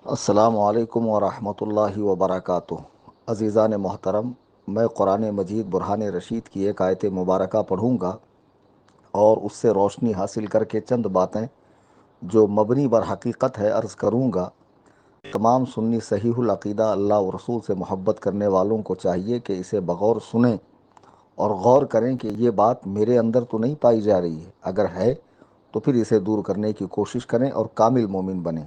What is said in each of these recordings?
السلام علیکم ورحمۃ اللہ وبرکاتہ۔ عزیزان محترم، میں قرآن مجید برہان رشید کی ایک آیت مبارکہ پڑھوں گا اور اس سے روشنی حاصل کر کے چند باتیں جو مبنی بر حقیقت ہے عرض کروں گا۔ تمام سنی صحیح العقیدہ اللہ و رسول سے محبت کرنے والوں کو چاہیے کہ اسے بغور سنیں اور غور کریں کہ یہ بات میرے اندر تو نہیں پائی جا رہی ہے، اگر ہے تو پھر اسے دور کرنے کی کوشش کریں اور کامل مومن بنیں۔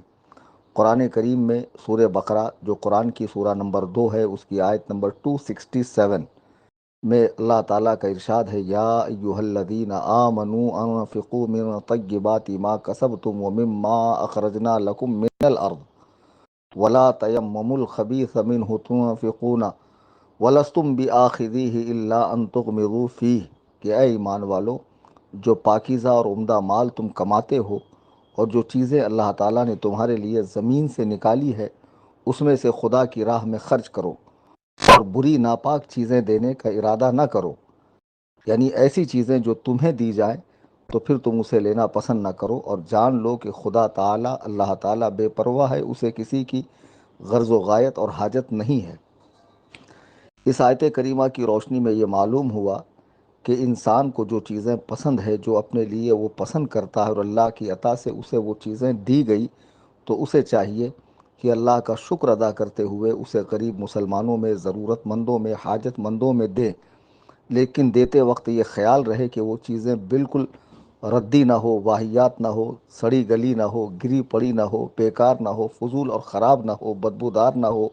قرآن کریم میں سورہ بقرہ جو قرآن کی سورہ نمبر 2 ہے، اس کی آیت نمبر 267 میں اللہ تعالیٰ کا ارشاد ہے، یا ایہا الذین آمنوا انفقوا من طیبات ما کسبتم ومما اخرجنا لکم من الارض ولا تیمموا الخبیث منہ تنفقون ولستم بآخذیہ الا ان تغمضوا فیہ، کہ اے ایمان والو، جو پاکیزہ اور عمدہ مال تم کماتے ہو اور جو چیزیں اللہ تعالیٰ نے تمہارے لیے زمین سے نکالی ہے اس میں سے خدا کی راہ میں خرچ کرو اور بری ناپاک چیزیں دینے کا ارادہ نہ کرو، یعنی ایسی چیزیں جو تمہیں دی جائیں تو پھر تم اسے لینا پسند نہ کرو، اور جان لو کہ خدا تعالیٰ اللہ تعالیٰ بے پرواہ ہے، اسے کسی کی غرض و غایت اور حاجت نہیں ہے۔ اس آیت کریمہ کی روشنی میں یہ معلوم ہوا کہ انسان کو جو چیزیں پسند ہے، جو اپنے لیے وہ پسند کرتا ہے اور اللہ کی عطا سے اسے وہ چیزیں دی گئی، تو اسے چاہیے کہ اللہ کا شکر ادا کرتے ہوئے اسے غریب مسلمانوں میں، ضرورت مندوں میں، حاجت مندوں میں دے، لیکن دیتے وقت یہ خیال رہے کہ وہ چیزیں بالکل ردی نہ ہو، واہیات نہ ہو، سڑی گلی نہ ہو، گری پڑی نہ ہو، بیکار نہ ہو، فضول اور خراب نہ ہو، بدبودار نہ ہو،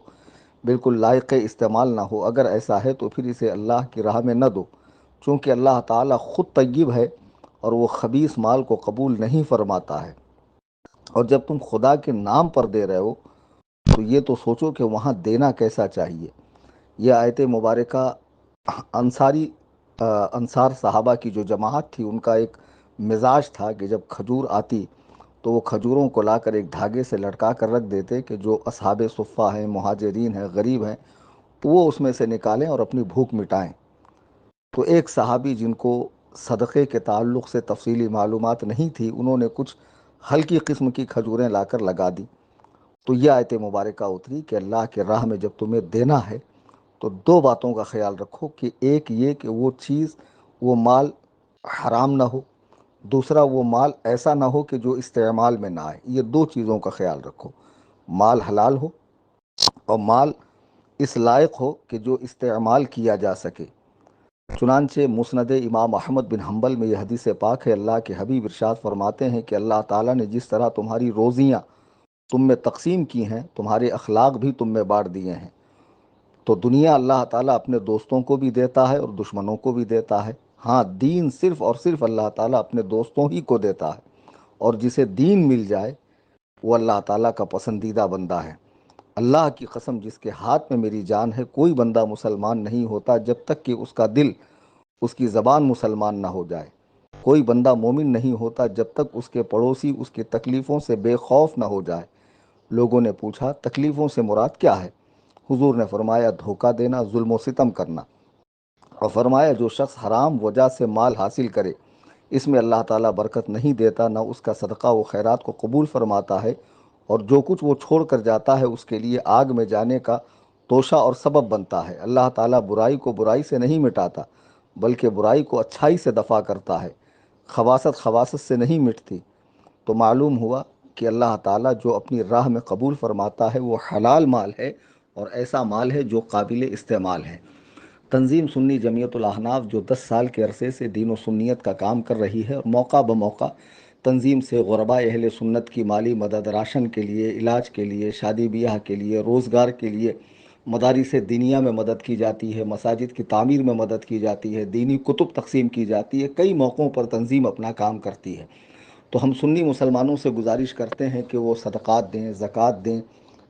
بالکل لائق استعمال نہ ہو۔ اگر ایسا ہے تو پھر اسے اللہ کی راہ میں نہ دو، چونکہ اللہ تعالیٰ خود طیب ہے اور وہ خبیث مال کو قبول نہیں فرماتا ہے۔ اور جب تم خدا کے نام پر دے رہے ہو تو یہ تو سوچو کہ وہاں دینا کیسا چاہیے۔ یہ آیت مبارکہ انصاری انصار صحابہ کی جو جماعت تھی، ان کا ایک مزاج تھا کہ جب کھجور آتی تو وہ کھجوروں کو لا کر ایک دھاگے سے لٹکا کر رکھ دیتے کہ جو اصحاب صفہ ہیں، مہاجرین ہیں، غریب ہیں، وہ اس میں سے نکالیں اور اپنی بھوک مٹائیں۔ تو ایک صحابی جن کو صدقے کے تعلق سے تفصیلی معلومات نہیں تھی، انہوں نے کچھ ہلکی قسم کی کھجوریں لا کر لگا دی، تو یہ آیت مبارکہ اتری کہ اللہ کے راہ میں جب تمہیں دینا ہے تو دو باتوں کا خیال رکھو، کہ ایک یہ کہ وہ چیز، وہ مال حرام نہ ہو، دوسرا وہ مال ایسا نہ ہو کہ جو استعمال میں نہ آئے۔ یہ دو چیزوں کا خیال رکھو، مال حلال ہو اور مال اس لائق ہو کہ جو استعمال کیا جا سکے۔ چنانچہ مسند امام احمد بن حنبل میں یہ حدیث پاک ہے، اللہ کے حبیب ارشاد فرماتے ہیں کہ اللہ تعالیٰ نے جس طرح تمہاری روزیاں تم میں تقسیم کی ہیں، تمہارے اخلاق بھی تم میں بانٹ دیے ہیں۔ تو دنیا اللہ تعالیٰ اپنے دوستوں کو بھی دیتا ہے اور دشمنوں کو بھی دیتا ہے، ہاں دین صرف اور صرف اللہ تعالیٰ اپنے دوستوں ہی کو دیتا ہے، اور جسے دین مل جائے وہ اللہ تعالیٰ کا پسندیدہ بندہ ہے۔ اللہ کی قسم، جس کے ہاتھ میں میری جان ہے، کوئی بندہ مسلمان نہیں ہوتا جب تک کہ اس کا دل، اس کی زبان مسلمان نہ ہو جائے۔ کوئی بندہ مومن نہیں ہوتا جب تک اس کے پڑوسی اس کی تکلیفوں سے بے خوف نہ ہو جائے۔ لوگوں نے پوچھا تکلیفوں سے مراد کیا ہے؟ حضور نے فرمایا دھوکہ دینا، ظلم و ستم کرنا، اور فرمایا جو شخص حرام وجہ سے مال حاصل کرے اس میں اللہ تعالیٰ برکت نہیں دیتا، نہ اس کا صدقہ و خیرات کو قبول فرماتا ہے، اور جو کچھ وہ چھوڑ کر جاتا ہے اس کے لیے آگ میں جانے کا توشہ اور سبب بنتا ہے۔ اللہ تعالیٰ برائی کو برائی سے نہیں مٹاتا بلکہ برائی کو اچھائی سے دفع کرتا ہے، خباثت خباثت سے نہیں مٹتی۔ تو معلوم ہوا کہ اللہ تعالیٰ جو اپنی راہ میں قبول فرماتا ہے وہ حلال مال ہے، اور ایسا مال ہے جو قابل استعمال ہے۔ تنظیم سنی جمعیت الاحناف جو 10 سال کے عرصے سے دین و سنیت کا کام کر رہی ہے، اور موقع بموقع تنظیم سے غرباء اہل سنت کی مالی مدد، راشن کے لیے، علاج کے لیے، شادی بیاہ کے لیے، روزگار کے لیے، مدارس دینیہ میں مدد کی جاتی ہے، مساجد کی تعمیر میں مدد کی جاتی ہے، دینی کتب تقسیم کی جاتی ہے، کئی موقعوں پر تنظیم اپنا کام کرتی ہے۔ تو ہم سنی مسلمانوں سے گزارش کرتے ہیں کہ وہ صدقات دیں، زکوٰۃ دیں،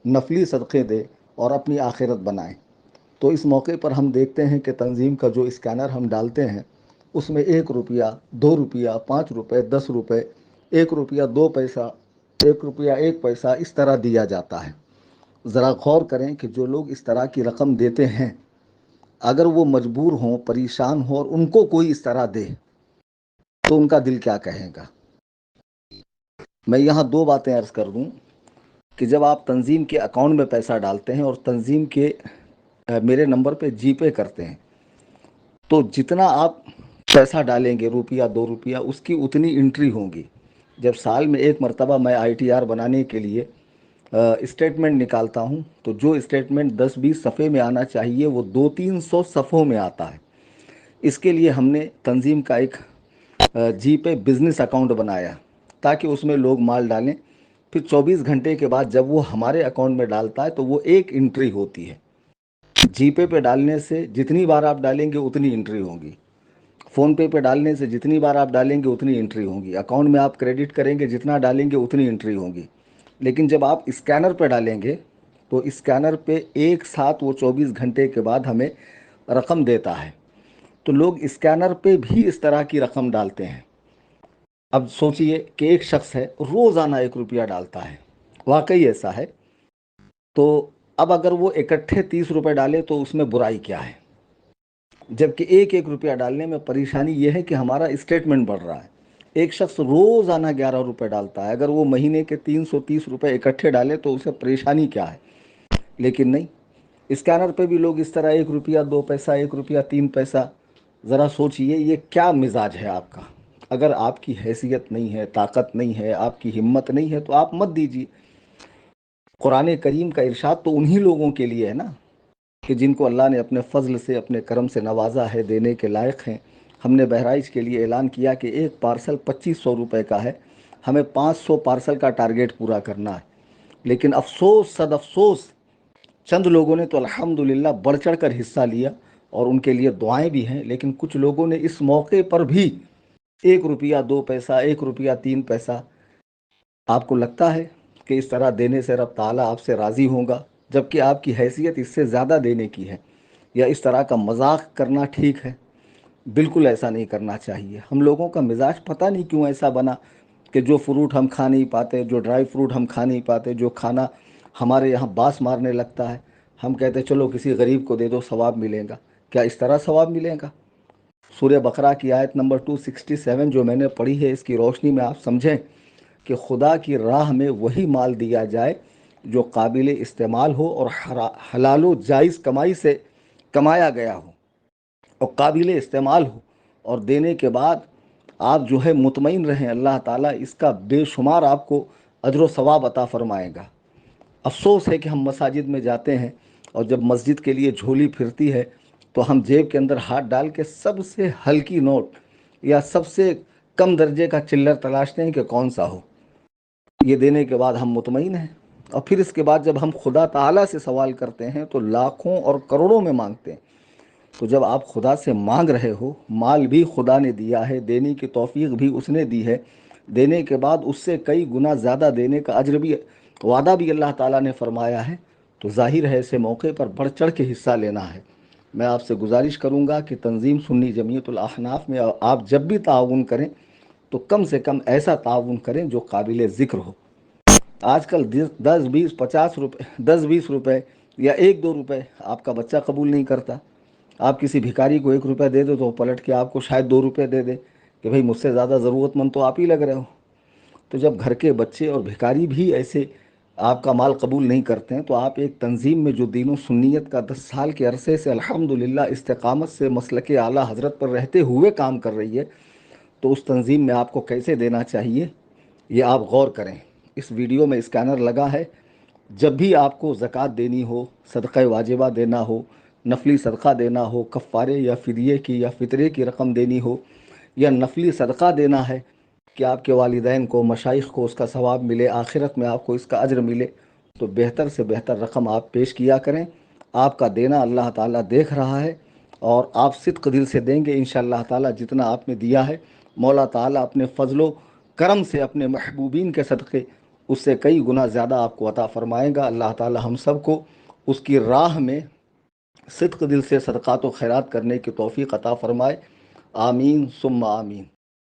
نفلی صدقے دیں اور اپنی آخرت بنائیں۔ تو اس موقع پر ہم دیکھتے ہیں کہ تنظیم کا جو اسکینر ہم ڈالتے ہیں اس میں 1 روپیہ، 2 روپیہ، 5 روپے، 10 روپے، 1 روپیہ 2 پیسہ، 1 روپیہ 1 پیسہ اس طرح دیا جاتا ہے۔ ذرا غور کریں کہ جو لوگ اس طرح کی رقم دیتے ہیں، اگر وہ مجبور ہوں، پریشان ہوں، اور ان کو کوئی اس طرح دے تو ان کا دل کیا کہے گا؟ میں یہاں دو باتیں عرض کر دوں کہ جب آپ تنظیم کے اکاؤنٹ میں پیسہ ڈالتے ہیں اور تنظیم کے میرے نمبر پہ جی پے کرتے ہیں، تو جتنا آپ پیسہ ڈالیں گے، روپیہ 2 روپیہ، اس کی اتنی انٹری ہوں گی۔ جب سال میں ایک مرتبہ میں آئی ٹی آر بنانے کے لیے اسٹیٹمنٹ نکالتا ہوں، تو جو اسٹیٹمنٹ 10-20 صفحے میں آنا چاہیے وہ 200-300 صفحوں میں آتا ہے۔ اس کے لیے ہم نے تنظیم کا ایک جی پے بزنس اکاؤنٹ بنایا تاکہ اس میں لوگ مال ڈالیں، پھر 24 گھنٹے کے بعد جب وہ ہمارے اکاؤنٹ میں ڈالتا ہے تو وہ ایک انٹری ہوتی ہے۔ جی پے ڈالنے سے جتنی بار آپ ڈالیں گے اتنی انٹری ہوگی، فون پے ڈالنے سے جتنی بار آپ ڈالیں گے اتنی انٹری ہوگی، اکاؤنٹ میں آپ کریڈٹ کریں گے جتنا ڈالیں گے اتنی انٹری ہوگی۔ لیکن جب آپ اسکینر پہ ڈالیں گے تو اسکینر پہ ایک ساتھ وہ 24 گھنٹے کے بعد ہمیں رقم دیتا ہے، تو لوگ اسکینر پہ بھی اس طرح کی رقم ڈالتے ہیں۔ اب سوچئے کہ ایک شخص ہے روزانہ 1 روپیہ ڈالتا ہے، واقعی ایسا ہے، تو اب اگر وہ اکٹھے 30 روپے ڈالے تو اس میں برائی کیا ہے؟ جبکہ ایک ایک روپیہ ڈالنے میں پریشانی یہ ہے کہ ہمارا اسٹیٹمنٹ بڑھ رہا ہے۔ ایک شخص روزانہ 11 روپے ڈالتا ہے، اگر وہ مہینے کے 330 روپے اکٹھے ڈالے تو اسے پریشانی کیا ہے؟ لیکن نہیں، اسکینر پہ بھی لوگ اس طرح 1 روپیہ 2 پیسہ، 1 روپیہ 3 پیسہ۔ ذرا سوچئے یہ کیا مزاج ہے آپ کا؟ اگر آپ کی حیثیت نہیں ہے، طاقت نہیں ہے، آپ کی ہمت نہیں ہے تو آپ مت دیجیے۔ قرآن کریم کا ارشاد تو انہی لوگوں کے لیے ہے نا کہ جن کو اللہ نے اپنے فضل سے، اپنے کرم سے نوازا ہے، دینے کے لائق ہیں۔ ہم نے بہرائچ کے لیے اعلان کیا کہ ایک پارسل 2500 روپے کا ہے، ہمیں 500 پارسل کا ٹارگیٹ پورا کرنا ہے۔ لیکن افسوس، صد افسوس، چند لوگوں نے تو الحمدللہ بڑھ چڑھ کر حصہ لیا اور ان کے لیے دعائیں بھی ہیں، لیکن کچھ لوگوں نے اس موقع پر بھی 1 روپیہ 2 پیسہ، 1 روپیہ 3 پیسہ۔ آپ کو لگتا ہے کہ اس طرح دینے سے رب تعالیٰ آپ سے راضی ہوگا، جبکہ آپ کی حیثیت اس سے زیادہ دینے کی ہے؟ یا اس طرح کا مذاق کرنا ٹھیک ہے؟ بالکل ایسا نہیں کرنا چاہیے۔ ہم لوگوں کا مزاج پتہ نہیں کیوں ایسا بنا کہ جو فروٹ ہم کھا نہیں پاتے، جو ڈرائی فروٹ ہم کھا نہیں پاتے، جو کھانا ہمارے یہاں باس مارنے لگتا ہے، ہم کہتے چلو کسی غریب کو دے دو، ثواب ملے گا۔ کیا اس طرح ثواب ملے گا؟ سورہ بقرہ کی آیت نمبر 267 جو میں نے پڑھی ہے، اس کی روشنی میں آپ سمجھیں کہ خدا کی راہ میں وہی مال دیا جائے جو قابل استعمال ہو اور حلال و جائز کمائی سے کمایا گیا ہو اور قابل استعمال ہو، اور دینے کے بعد آپ جو ہے مطمئن رہیں اللہ تعالیٰ اس کا بے شمار آپ کو اجر و ثواب عطا فرمائے گا۔ افسوس ہے کہ ہم مساجد میں جاتے ہیں اور جب مسجد کے لیے جھولی پھرتی ہے تو ہم جیب کے اندر ہاتھ ڈال کے سب سے ہلکی نوٹ یا سب سے کم درجے کا چلر تلاشتے ہیں کہ کون سا ہو۔ یہ دینے کے بعد ہم مطمئن ہیں، اور پھر اس کے بعد جب ہم خدا تعالیٰ سے سوال کرتے ہیں تو لاکھوں اور کروڑوں میں مانگتے ہیں۔ تو جب آپ خدا سے مانگ رہے ہو، مال بھی خدا نے دیا ہے، دینے کی توفیق بھی اس نے دی ہے، دینے کے بعد اس سے کئی گنا زیادہ دینے کا اجر بھی، وعدہ بھی اللہ تعالیٰ نے فرمایا ہے، تو ظاہر ہے ایسے موقع پر بڑھ چڑھ کے حصہ لینا ہے۔ میں آپ سے گزارش کروں گا کہ تنظیم سنی جمعیت الاحناف میں آپ جب بھی تعاون کریں تو کم سے کم ایسا تعاون کریں جو قابل ذکر ہو۔ آج کل 10-20-50 روپے، 10-20 روپے یا 1-2 روپے آپ کا بچہ قبول نہیں کرتا۔ آپ کسی بھکاری کو 1 روپے دے دو تو وہ پلٹ کے آپ کو شاید 2 روپے دے دے کہ بھئی مجھ سے زیادہ ضرورت مند تو آپ ہی لگ رہے ہو۔ تو جب گھر کے بچے اور بھکاری بھی ایسے آپ کا مال قبول نہیں کرتے ہیں، تو آپ ایک تنظیم میں جو دین و سنیت کا 10 سال کے عرصے سے الحمدللہ استقامت سے مسلک اعلیٰ حضرت پر رہتے ہوئے کام کر رہی ہے، تو اس تنظیم میں آپ کو کیسے دینا چاہیے یہ آپ غور کریں۔ اس ویڈیو میں اسکینر لگا ہے، جب بھی آپ کو زکوٰۃ دینی ہو، صدقہ واجبہ دینا ہو، نفلی صدقہ دینا ہو، کفارے یا فدیے کی یا فطرے کی رقم دینی ہو، یا نفلی صدقہ دینا ہے کہ آپ کے والدین کو، مشائخ کو اس کا ثواب ملے، آخرت میں آپ کو اس کا اجر ملے، تو بہتر سے بہتر رقم آپ پیش کیا کریں۔ آپ کا دینا اللہ تعالیٰ دیکھ رہا ہے، اور آپ صدق دل سے دیں گے انشاءاللہ تعالیٰ جتنا آپ نے دیا ہے، مولا تعالیٰ اپنے فضل و کرم سے، اپنے محبوبین کے صدقے اس سے کئی گنا زیادہ آپ کو عطا فرمائے گا۔ اللہ تعالیٰ ہم سب کو اس کی راہ میں صدق دل سے صدقات و خیرات کرنے کی توفیق عطا فرمائے۔ آمین ثم آمین۔